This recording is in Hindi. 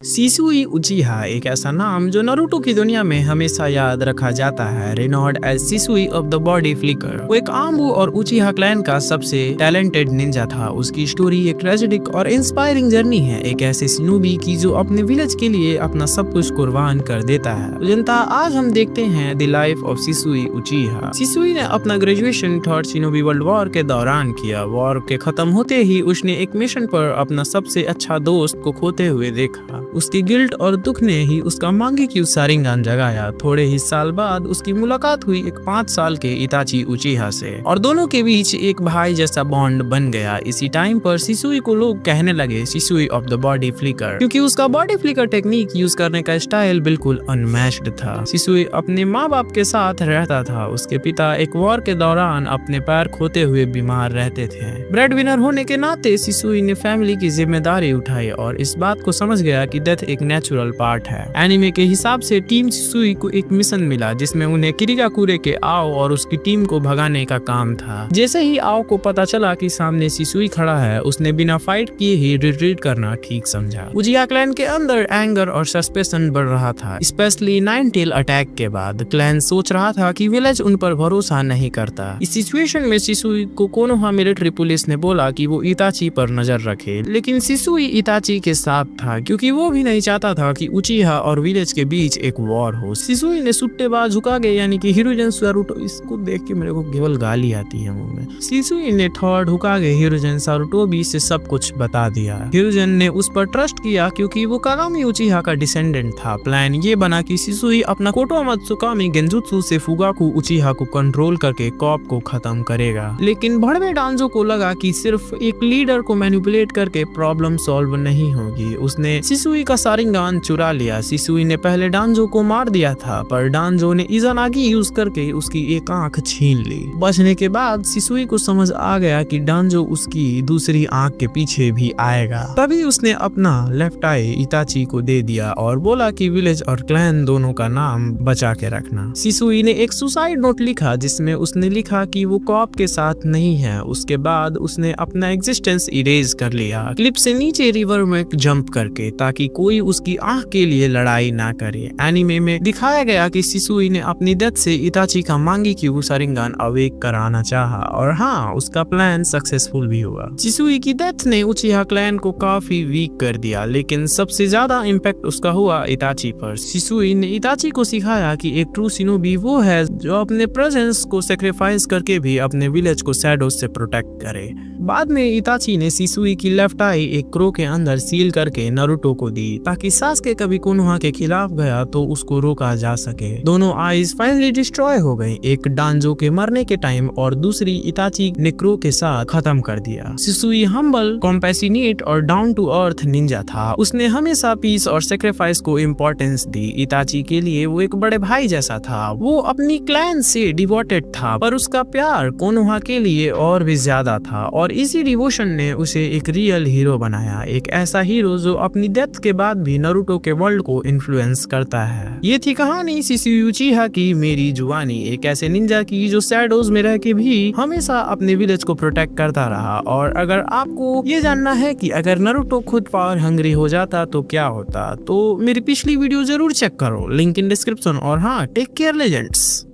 सिसुई उचिहा एक ऐसा नाम जो नारुतो की दुनिया में हमेशा याद रखा जाता है। रेनॉर्ड एज सिसुई ऑफ द बॉडी फ्लिकर, वो एक आम्बू और उचिहा क्लैन का सबसे टैलेंटेड निंजा था। उसकी स्टोरी एक ट्रेजिक और इंस्पायरिंग जर्नी है, एक ऐसे शिनोबी की जो अपने विलेज के लिए अपना सब कुछ कुर्बान कर देता है। तो जनता, आज हम देखते हैं the life of Sissu उचिहा। Sissu ने अपना graduation third shinobi world war के दौरान किया। वॉर के खत्म होते ही उसने एक मिशन पर अपना सबसे अच्छा दोस्त को खोते हुए देखा। उसकी गिल्ट और दुख ने ही उसका मांगेक्यू शारिंगान जगाया। थोड़े ही साल बाद उसकी मुलाकात हुई एक 5 साल के इताची उचिहा से और दोनों के बीच एक भाई जैसा बॉन्ड बन गया। इसी टाइम पर सिसुई को लोग कहने लगे Sissu of the body flicker, क्योंकि उसका बॉडी फ्लिकर टेक्निक यूज करने का स्टाइल बिल्कुल अनमैच्ड था। सिसुई अपने माँ बाप के साथ रहता था। उसके पिता एक वॉर के दौरान अपने पैर खोते हुए बीमार रहते थे। ब्रेड विनर होने के नाते सिसुई ने फैमिली की जिम्मेदारी उठाई और इस बात को समझ गया कि डेथ एक नेचुरल पार्ट है। एनिमे के हिसाब से टीम सिसुई को एक मिशन मिला जिसमें उन्हें किरिगाकुरे के आओ और उसकी टीम को भगाने का काम था। जैसे ही आओ को पता चला कि सामने सिसुई खड़ा है, उसने बिना फाइट किए ही रिट्रीट करना ठीक समझा। उचिहा क्लैन के अंदर एंगर और सस्पेंशन बढ़ रहा था, स्पेशली नाइन टेल अटैक के बाद। क्लैन सोच रहा था कि विलेज उन पर भरोसा नहीं करता। इस सिचुएशन में सिसुई को कोनोहा मिलिट्री पुलिस ने बोला कि वो इताची पर नजर रखे, लेकिन सिसुई इताची के साथ था क्योंकि वो भी नहीं चाहता था कि उचिहा और विलेज के बीच एक वॉर हो। सिसुई ने सुट्टेबाज हुकागे यानी कि हिरोजन सारुतो, इसको देख के मेरे को केवल गाली आती है मुंह में। सिसुई ने थर्ड हुकागे हिरोजन सारुतोबी से सब कुछ बता दिया। हिरोजन ने उस पर ट्रस्ट किया क्योंकि वो कागामी उचिहा का डिसेंडेंट था। प्लान ये बना कि सिसुई अपना कोटोमा त्सुकामी गेंजुत्सु से फुगाकू उचिहा को कंट्रोल करके कॉप को खत्म करेगा। लेकिन भड़वे डांजो को लगा कि सिर्फ एक लीडर को मैनिपुलेट करके प्रॉब्लम सॉल्व नहीं होगी। उसने सिसुई का शारिंगान चुरा लिया। सिसुई ने पहले डांजो को मार दिया था, पर डांजो ने इजानागी यूज करके उसकी एक आंख छीन ली। बचने के बाद सिसुई को समझ आ गया कि डांजो उसकी दूसरी आंख के पीछे भी आएगा। तभी उसने अपना लेफ्ट आई इताची को दे दिया और बोला कि विलेज और क्लैन दोनों का नाम बचा के रखना। सिसुई ने एक सुसाइड नोट लिखा जिसमें उसने लिखा कि वो कॉप के साथ नहीं है। उसके बाद उसने अपना एग्जिस्टेंस इरेज कर लिया क्लिप से नीचे रिवर में जंप करके, ताकि कोई उसकी आंख के लिए लड़ाई ना करे। एनिमे में दिखाया गया कि सिसुई ने अपनी डेथ से इताची का मांगेक्यू शारिंगान अवेक कराना चाहा और हाँ, उसका प्लान सक्सेसफुल भी हुआ। सिसुई की डेथ ने उचिहा क्लैन को काफी वीक कर दिया, लेकिन सबसे ज्यादा इम्पैक्ट उसका हुआ इताची पर। सिसुई ने इताची को सिखाया कि एक ट्रू शिनोबी वो है जो अपने प्रेजेंस को सेक्रीफाइस करके भी अपने विलेज को शैडो से प्रोटेक्ट करे। बाद में इताची ने सिसुई की लेफ्ट आई एक क्रो के अंदर सील करके नारुतो को दी, ताकि सासके कभी कोनोहा के खिलाफ गया तो उसको रोका जा सके। दोनों आईज फाइनली डिस्ट्रॉय हो गई, एक डांजो के मरने के टाइम और दूसरी इताची ने क्रो के साथ खत्म कर दिया। सिसुई हम्बल, कॉम्पैशनेट और डाउन टू अर्थ निंजा था। उसने हमेशा पीस और सेक्रीफाइस को इम्पोर्टेंस दी। इताची के लिए वो एक बड़े भाई जैसा था। वो अपनी क्लैन से डिवोटेड था, पर उसका प्यार कोनोहा के लिए और भी ज्यादा था और इसी डिवोशन ने उसे एक रियल हीरो बनाया। एक ऐसा हीरो जो अपनी डेथ के बाद भी नारुतो के वर्ल्ड को इन्फ्लुएंस करता है। ये थी कहानी सिसुई उचिहा की मेरी जुबानी, एक ऐसे निंजा की जो शैडोज में रह के भी हमेशा अपने विलेज को प्रोटेक्ट करता रहा। और अगर आपको ये जानना है कि अगर नारुतो खुद पावर हंग्री हो जाता तो क्या होता, तो मेरी पिछली वीडियो जरूर चेक करो, लिंक इन डिस्क्रिप्शन। और हाँ, टेक केयर लेजेंड्स।